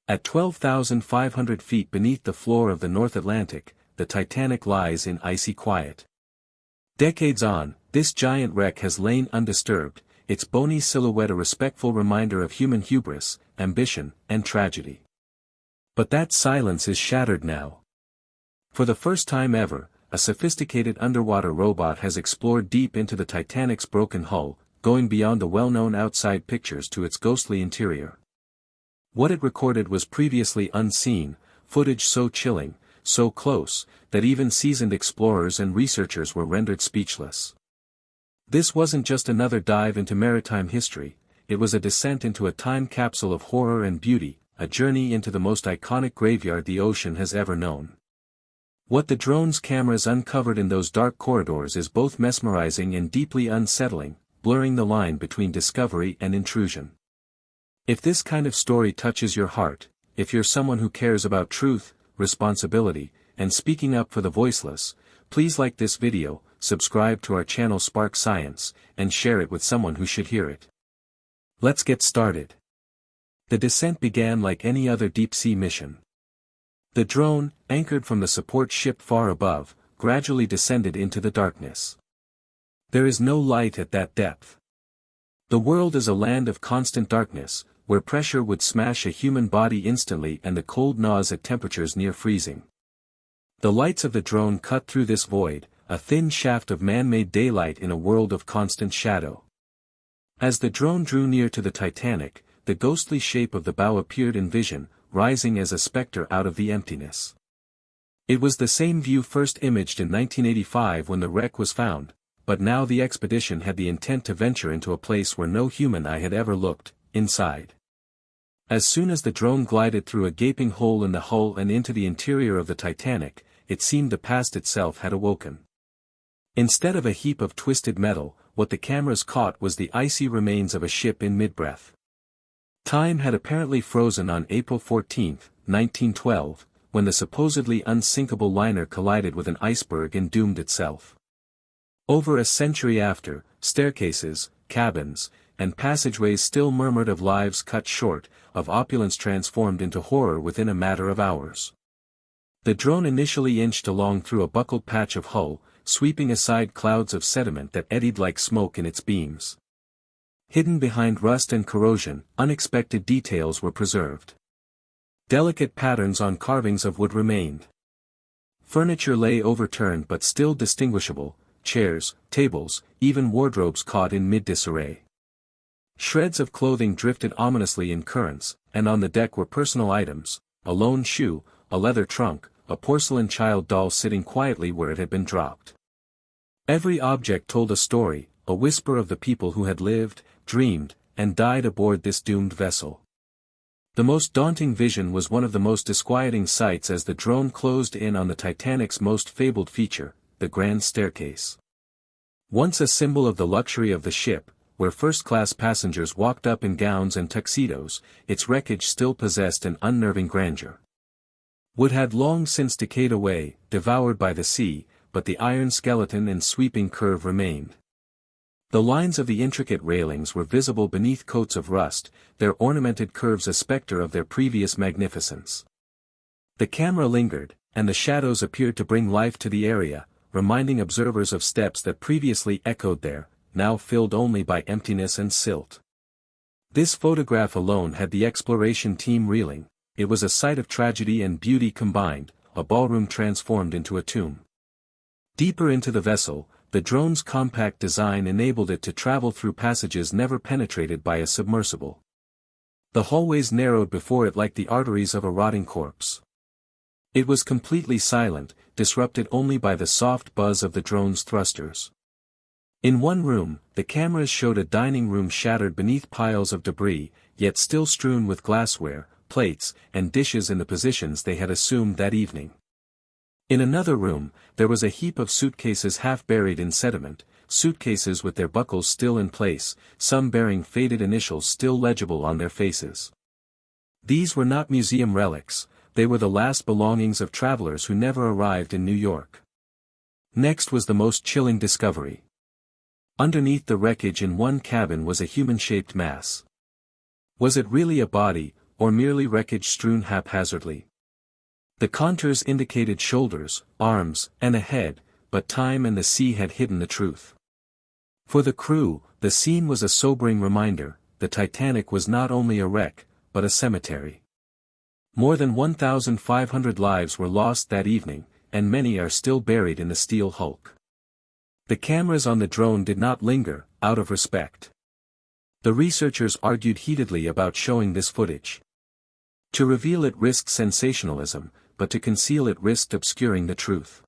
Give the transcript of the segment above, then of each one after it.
At 12,500 feet beneath the floor of the North Atlantic, the Titanic lies in icy quiet. Decades on, this giant wreck has lain undisturbed, its bony silhouette a respectful reminder of human hubris, ambition, and tragedy. But that silence is shattered now. For the first time ever, a sophisticated underwater robot has explored deep into the Titanic's broken hull, going beyond the well-known outside pictures to its ghostly interior. What it recorded was previously unseen, footage so chilling, so close, that even seasoned explorers and researchers were rendered speechless. This wasn't just another dive into maritime history, it was a descent into a time capsule of horror and beauty, a journey into the most iconic graveyard the ocean has ever known. What the drone's cameras uncovered in those dark corridors is both mesmerizing and deeply unsettling, blurring the line between discovery and intrusion. If this kind of story touches your heart, if you're someone who cares about truth, responsibility, and speaking up for the voiceless, please like this video, subscribe to our channel Spark Science, and share it with someone who should hear it. Let's get started. The descent began like any other deep-sea mission. The drone, anchored from the support ship far above, gradually descended into the darkness. There is no light at that depth. The world is a land of constant darkness, where pressure would smash a human body instantly and the cold gnaws at temperatures near freezing. The lights of the drone cut through this void, a thin shaft of man-made daylight in a world of constant shadow. As the drone drew near to the Titanic, the ghostly shape of the bow appeared in vision, rising as a specter out of the emptiness. It was the same view first imaged in 1985 when the wreck was found, but now the expedition had the intent to venture into a place where no human eye had ever looked, inside. As soon as the drone glided through a gaping hole in the hull and into the interior of the Titanic, it seemed the past itself had awoken. Instead of a heap of twisted metal, what the cameras caught was the icy remains of a ship in mid-breath. Time had apparently frozen on April 14, 1912, when the supposedly unsinkable liner collided with an iceberg and doomed itself. Over a century after, staircases, cabins, and passageways still murmured of lives cut short, of opulence transformed into horror within a matter of hours. The drone initially inched along through a buckled patch of hull, sweeping aside clouds of sediment that eddied like smoke in its beams. Hidden behind rust and corrosion, unexpected details were preserved. Delicate patterns on carvings of wood remained. Furniture lay overturned but still distinguishable, chairs, tables, even wardrobes caught in mid-disarray. Shreds of clothing drifted ominously in currents, and on the deck were personal items, a lone shoe, a leather trunk, a porcelain child doll sitting quietly where it had been dropped. Every object told a story, a whisper of the people who had lived, dreamed, and died aboard this doomed vessel. The most daunting vision was one of the most disquieting sights as the drone closed in on the Titanic's most fabled feature, the grand staircase. Once a symbol of the luxury of the ship, where first-class passengers walked up in gowns and tuxedos, its wreckage still possessed an unnerving grandeur. Wood had long since decayed away, devoured by the sea, but the iron skeleton and sweeping curve remained. The lines of the intricate railings were visible beneath coats of rust, their ornamented curves a specter of their previous magnificence. The camera lingered, and the shadows appeared to bring life to the area, reminding observers of steps that previously echoed there, now filled only by emptiness and silt. This photograph alone had the exploration team reeling. It was a sight of tragedy and beauty combined, a ballroom transformed into a tomb. Deeper into the vessel, the drone's compact design enabled it to travel through passages never penetrated by a submersible. The hallways narrowed before it like the arteries of a rotting corpse. It was completely silent, disrupted only by the soft buzz of the drone's thrusters. In one room, the cameras showed a dining room shattered beneath piles of debris, yet still strewn with glassware, plates, and dishes in the positions they had assumed that evening. In another room, there was a heap of suitcases half buried in sediment, suitcases with their buckles still in place, some bearing faded initials still legible on their faces. These were not museum relics, they were the last belongings of travelers who never arrived in New York. Next was the most chilling discovery. Underneath the wreckage in one cabin was a human-shaped mass. Was it really a body, or merely wreckage strewn haphazardly. The contours indicated shoulders, arms, and a head, but time and the sea had hidden the truth. For the crew, the scene was a sobering reminder: the Titanic was not only a wreck, but a cemetery. More than 1,500 lives were lost that evening, and many are still buried in the steel hulk. The cameras on the drone did not linger, out of respect. The researchers argued heatedly about showing this footage. To reveal it risked sensationalism, but to conceal it risked obscuring the truth.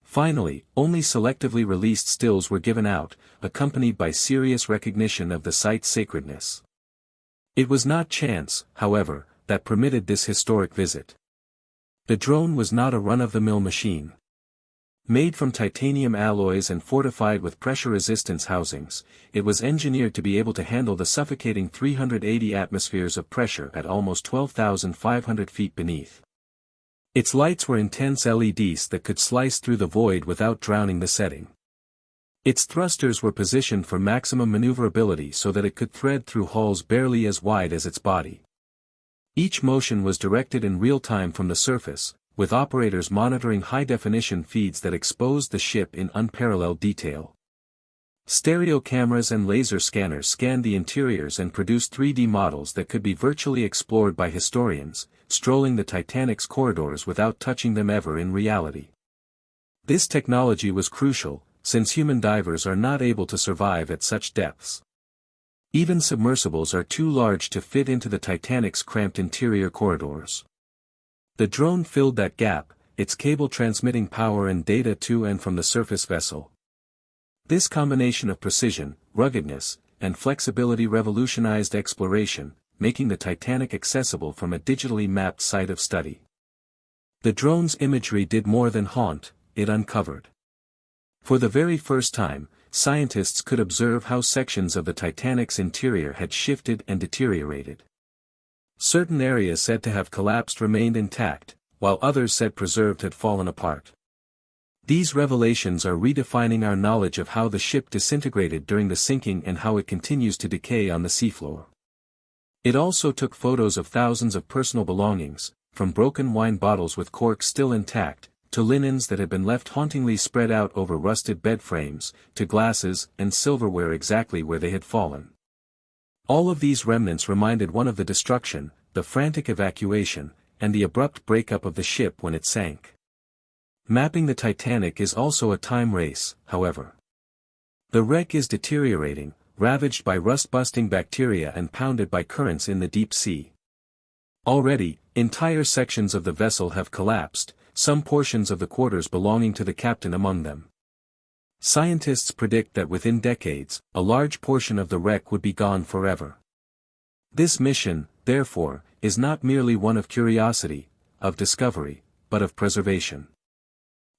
Finally, only selectively released stills were given out, accompanied by serious recognition of the site's sacredness. It was not chance, however, that permitted this historic visit. The drone was not a run-of-the-mill machine. Made from titanium alloys and fortified with pressure-resistance housings, it was engineered to be able to handle the suffocating 380 atmospheres of pressure at almost 12,500 feet beneath. Its lights were intense LEDs that could slice through the void without drowning the setting. Its thrusters were positioned for maximum maneuverability so that it could thread through hulls barely as wide as its body. Each motion was directed in real time from the surface, with operators monitoring high-definition feeds that exposed the ship in unparalleled detail. Stereo cameras and laser scanners scanned the interiors and produced 3D models that could be virtually explored by historians, strolling the Titanic's corridors without touching them ever in reality. This technology was crucial, since human divers are not able to survive at such depths. Even submersibles are too large to fit into the Titanic's cramped interior corridors. The drone filled that gap, its cable transmitting power and data to and from the surface vessel. This combination of precision, ruggedness, and flexibility revolutionized exploration, making the Titanic accessible from a digitally mapped site of study. The drone's imagery did more than haunt, it uncovered. For the very first time, scientists could observe how sections of the Titanic's interior had shifted and deteriorated. Certain areas said to have collapsed remained intact, while others said preserved had fallen apart. These revelations are redefining our knowledge of how the ship disintegrated during the sinking and how it continues to decay on the seafloor. It also took photos of thousands of personal belongings, from broken wine bottles with corks still intact, to linens that had been left hauntingly spread out over rusted bed frames, to glasses and silverware exactly where they had fallen. All of these remnants reminded one of the destruction, the frantic evacuation, and the abrupt breakup of the ship when it sank. Mapping the Titanic is also a time race, however. The wreck is deteriorating, ravaged by rust-busting bacteria and pounded by currents in the deep sea. Already, entire sections of the vessel have collapsed, some portions of the quarters belonging to the captain among them. Scientists predict that within decades, a large portion of the wreck would be gone forever. This mission, therefore, is not merely one of curiosity, of discovery, but of preservation.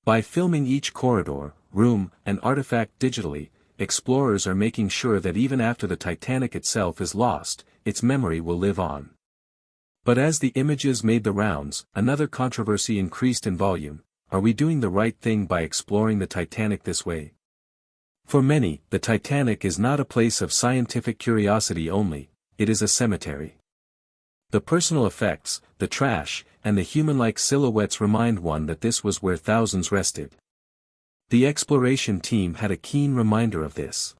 By filming each corridor, room, and artifact digitally, explorers are making sure that even after the Titanic itself is lost, its memory will live on. But as the images made the rounds, another controversy increased in volume: are we doing the right thing by exploring the Titanic this way? For many, the Titanic is not a place of scientific curiosity only, it is a cemetery. The personal effects, the trash, and the human-like silhouettes remind one that this was where thousands rested. The exploration team had a keen reminder of this.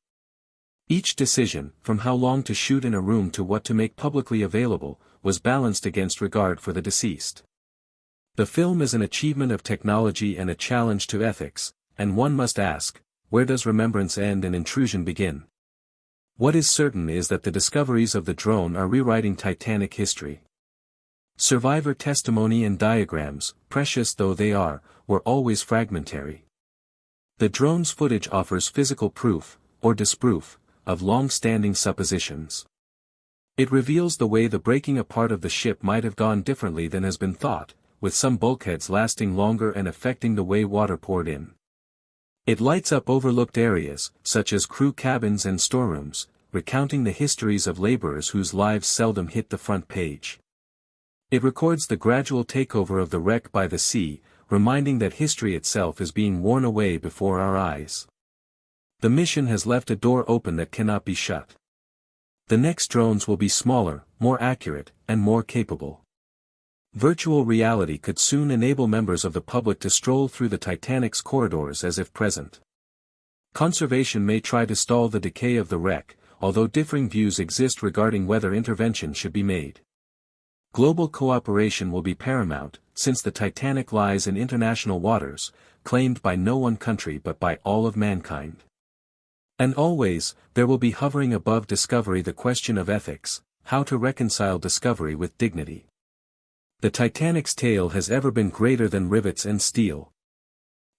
Each decision, from how long to shoot in a room to what to make publicly available, was balanced against regard for the deceased. The film is an achievement of technology and a challenge to ethics, and one must ask, where does remembrance end and intrusion begin? What is certain is that the discoveries of the drone are rewriting Titanic history. Survivor testimony and diagrams, precious though they are, were always fragmentary. The drone's footage offers physical proof, or disproof, of long-standing suppositions. It reveals the way the breaking apart of the ship might have gone differently than has been thought, with some bulkheads lasting longer and affecting the way water poured in. It lights up overlooked areas, such as crew cabins and storerooms, recounting the histories of laborers whose lives seldom hit the front page. It records the gradual takeover of the wreck by the sea, reminding that history itself is being worn away before our eyes. The mission has left a door open that cannot be shut. The next drones will be smaller, more accurate, and more capable. Virtual reality could soon enable members of the public to stroll through the Titanic's corridors as if present. Conservation may try to stall the decay of the wreck, although differing views exist regarding whether intervention should be made. Global cooperation will be paramount, since the Titanic lies in international waters, claimed by no one country but by all of mankind. And always, there will be hovering above discovery the question of ethics, how to reconcile discovery with dignity. The Titanic's tale has ever been greater than rivets and steel.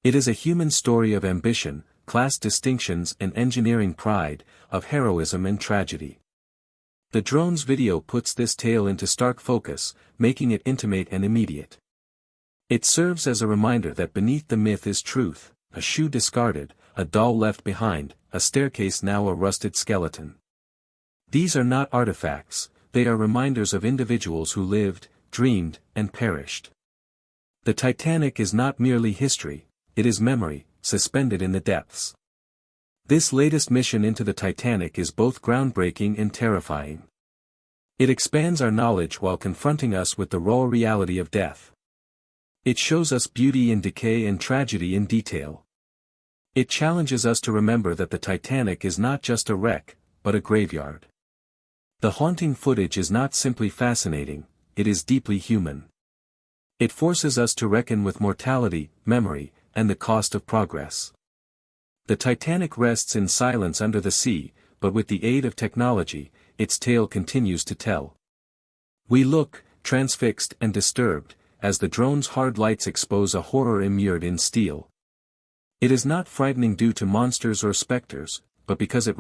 It is a human story of ambition, class distinctions and engineering pride, of heroism and tragedy. The drone's video puts this tale into stark focus, making it intimate and immediate. It serves as a reminder that beneath the myth is truth, a shoe discarded, a doll left behind, a staircase now a rusted skeleton. These are not artifacts, they are reminders of individuals who lived, dreamed, and perished. The Titanic is not merely history, it is memory, suspended in the depths. This latest mission into the Titanic is both groundbreaking and terrifying. It expands our knowledge while confronting us with the raw reality of death. It shows us beauty in decay and tragedy in detail. It challenges us to remember that the Titanic is not just a wreck, but a graveyard. The haunting footage is not simply fascinating, it is deeply human. It forces us to reckon with mortality, memory, and the cost of progress. The Titanic rests in silence under the sea, but with the aid of technology, its tale continues to tell. We look, transfixed and disturbed, as the drone's hard lights expose a horror immured in steel. It is not frightening due to monsters or specters, but because it